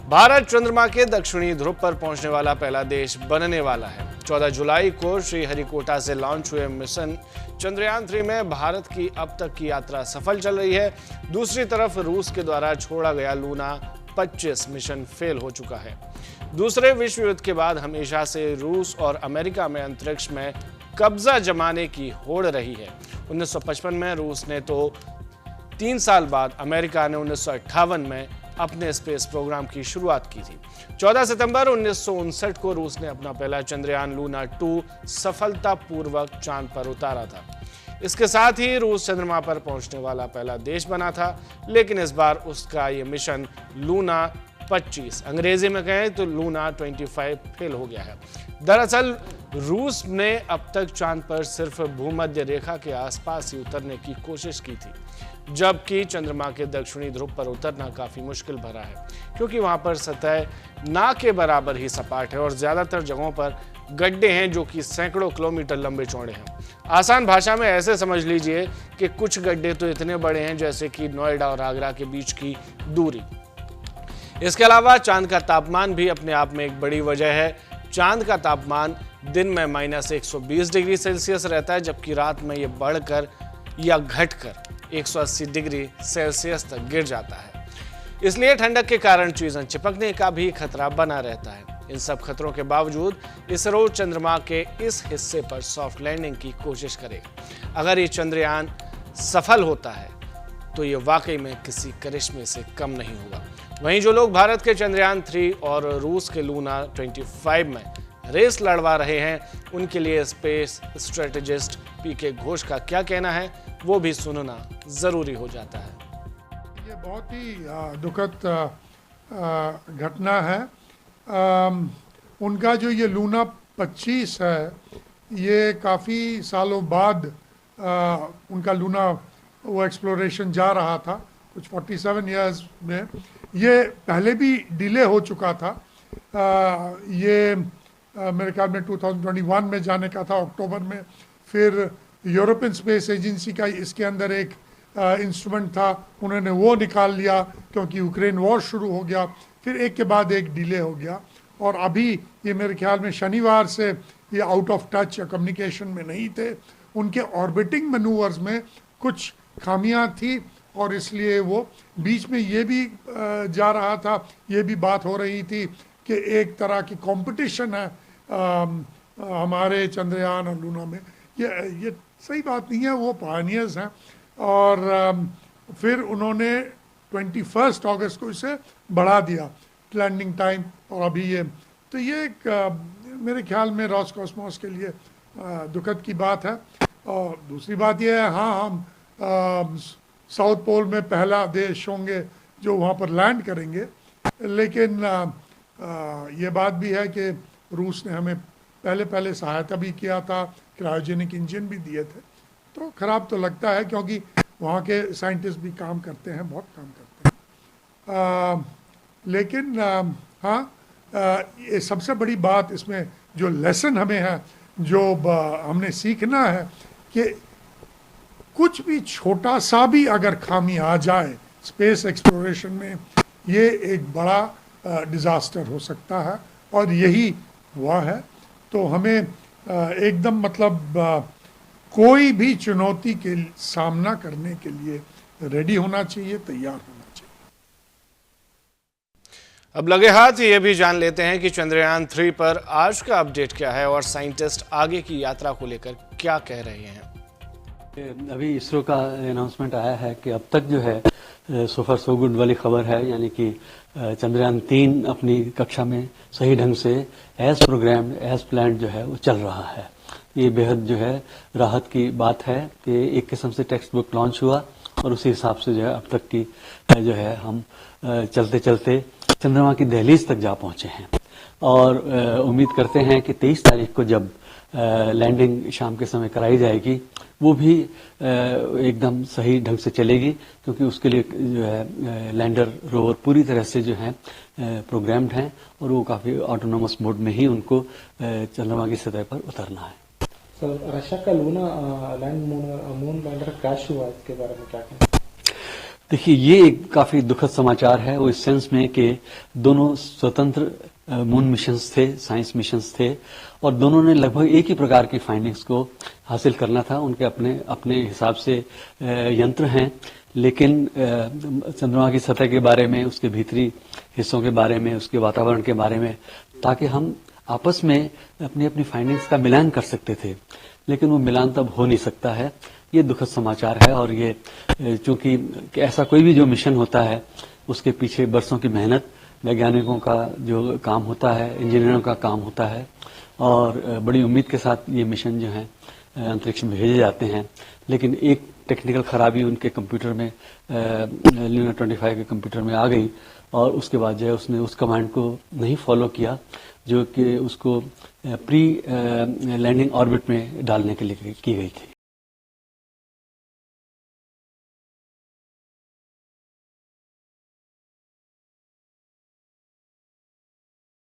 भारत चंद्रमा के दक्षिणी ध्रुव पर पहुंचने वाला पहला देश बनने वाला है। 14 जुलाई को श्रीहरिकोटा से लॉन्च हुए मिशन चंद्रयान 3 में भारत की अब तक की यात्रा सफल चल रही है। दूसरी तरफ रूस के द्वारा छोड़ा गया लूना 25 मिशन फेल हो चुका है। दूसरे विश्व युद्ध के बाद हमेशा से रूस और अमेरिका में अंतरिक्ष में कब्जा जमाने की होड़ रही है। 1955 में रूस ने तो 3 साल बाद अमेरिका ने 1958 में अपने स्पेस प्रोग्राम की शुरुआत की थी। 14 सितंबर 1959 को रूस ने अपना पहला चंद्रयान लूना 2 सफलतापूर्वक चांद पर उतारा था। इसके साथ ही रूस चंद्रमा पर पहुंचने वाला पहला देश बना था, लेकिन इस बार उसका ये मिशन लूना 25, अंग्रेजी में कहें तो लूना 25 फेल हो गया है। दरअसल रूस ने अब तक चांद पर सिर्फ भूमध्य रेखा के आसपास ही उतरने की कोशिश की थी, जबकि चंद्रमा के दक्षिणी ध्रुव पर उतरना काफी मुश्किल भरा है, क्योंकि वहां पर सतह ना के बराबर ही सपाट है और ज्यादातर जगहों पर गड्ढे हैं जो कि सैकड़ों किलोमीटर लंबे चौड़े हैं। आसान भाषा में ऐसे समझ लीजिए कि कुछ गड्ढे तो इतने बड़े हैं जैसे कि नोएडा और आगरा के बीच की दूरी। इसके अलावा चांद का तापमान भी अपने आप में एक बड़ी वजह है। चांद का तापमान दिन में -120 डिग्री सेल्सियस रहता है, जबकि रात में यह बढ़कर या घटकर 180 डिग्री सेल्सियस तक गिर जाता है। इसलिए ठंडक के कारण चीजें चिपकने का भी खतरा बना रहता है। इन सब खतरों के बावजूद इसरो चंद्रमा के इस हिस्से पर सॉफ्ट लैंडिंग की कोशिश करेगा। अगर ये चंद्रयान सफल होता है तो ये वाकई में किसी करिश्मे से कम नहीं होगा। वहीं जो लोग भारत के चंद्रयान 3 और रूस के लूना 25 में रेस लड़वा रहे हैं, उनके लिए स्पेस स्ट्रेटेजिस्ट पीके घोष का क्या कहना है, वो भी सुनना जरूरी हो जाता है। ये बहुत ही दुखद घटना है। उनका जो ये लूना 25 है, ये काफ़ी सालों बाद उनका लूना वो एक्सप्लोरेशन जा रहा था, कुछ 47 इयर्स में। ये पहले भी डिले हो चुका था। ये मेरे ख्याल में 2021 में जाने का था, अक्टूबर में। फिर यूरोपियन स्पेस एजेंसी का इसके अंदर एक इंस्ट्रूमेंट था, उन्होंने वो निकाल लिया क्योंकि यूक्रेन वॉर शुरू हो गया। फिर एक के बाद एक डिले हो गया और अभी ये मेरे ख्याल में शनिवार से ये आउट ऑफ टच या कम्युनिकेशन में नहीं थे। उनके ऑर्बिटिंग मैनूवर्स में कुछ खामियां थी और इसलिए वो बीच में ये भी जा रहा था, ये भी बात हो रही थी कि एक तरह की कंपटीशन है हमारे चंद्रयान और लूना में। ये सही बात नहीं है। वो पायनियर्स हैं और फिर उन्होंने 21 अगस्त को इसे बढ़ा दिया लैंडिंग टाइम, और अभी ये एक मेरे ख्याल में रॉसकॉस्मोस के लिए दुखद की बात है। और दूसरी बात यह है, हाँ, हम साउथ पोल में पहला देश होंगे जो वहाँ पर लैंड करेंगे, लेकिन ये बात भी है कि रूस ने हमें पहले सहायता भी किया था, क्रायोजेनिक इंजन भी दिए थे। तो ख़राब तो लगता है क्योंकि वहाँ के साइंटिस्ट भी काम करते हैं, बहुत काम करते हैं। लेकिन हाँ, ये सबसे बड़ी बात इसमें जो लेसन हमें है, जो हमने सीखना है कि कुछ भी छोटा सा भी अगर खामी आ जाए स्पेस एक्सप्लोरेशन में, ये एक बड़ा डिज़ास्टर हो सकता है, और यही हुआ है। तो हमें एकदम मतलब कोई भी चुनौती के सामना करने के लिए रेडी होना चाहिए, तैयार होना चाहिए। अब लगे हाथ ये भी जान लेते हैं कि चंद्रयान 3 पर आज का अपडेट क्या है और साइंटिस्ट आगे की यात्रा को लेकर क्या कह रहे हैं। अभी इसरो का अनाउंसमेंट आया है कि अब तक जो है सो फार सो गुड वाली खबर है, यानी कि चंद्रयान 3 अपनी कक्षा में सही ढंग से एज प्रोग्राम एज प्लान जो है वो चल रहा है। ये बेहद जो है राहत की बात है कि एक किस्म से टेक्स्ट बुक लॉन्च हुआ और उसी हिसाब से जो है अब तक की जो है हम चलते चलते चंद्रमा की दहलीज तक जा पहुंचे हैं। और उम्मीद करते हैं कि 23 तारीख को जब लैंडिंग शाम के समय कराई जाएगी, वो भी एकदम सही ढंग से चलेगी, क्योंकि उसके लिए जो है लैंडर रोवर पूरी तरह से जो है प्रोग्राम्ड हैं और वो काफ़ी ऑटोनोमस मोड में ही उनको चंद्रमा की सतह पर उतरना है। रशिया का Luna land moon lander crash हुआ, इसके बारे में क्या कहें? देखिए, ये एक काफी दुखद समाचार है वो इस सेंस में कि दोनों स्वतंत्र मून मिशंस थे, साइंस मिशंस थे, और दोनों ने लगभग एक ही प्रकार की फाइंडिंग्स को हासिल करना था। उनके अपने अपने हिसाब से यंत्र हैं, लेकिन चंद्रमा की सतह के बारे में, उसके भीतरी हिस्सों के बारे में, उसके वातावरण के बारे में, ताकि हम आपस में अपनी अपनी फाइंडिंग्स का मिलान कर सकते थे, लेकिन वो मिलान तब हो नहीं सकता है। ये दुखद समाचार है। और ये चूंकि ऐसा कोई भी जो मिशन होता है उसके पीछे बरसों की मेहनत, वैज्ञानिकों का जो काम होता है, इंजीनियरों का काम होता है, और बड़ी उम्मीद के साथ ये मिशन जो है अंतरिक्ष में भेजे जाते हैं। लेकिन एक टेक्निकल खराबी उनके कंप्यूटर में, लूना 25 के कंप्यूटर में आ गई, और उसके बाद जो है उसने उस कमांड को नहीं फॉलो किया जो कि उसको प्री लैंडिंग ऑर्बिट में डालने के लिए की गई थी।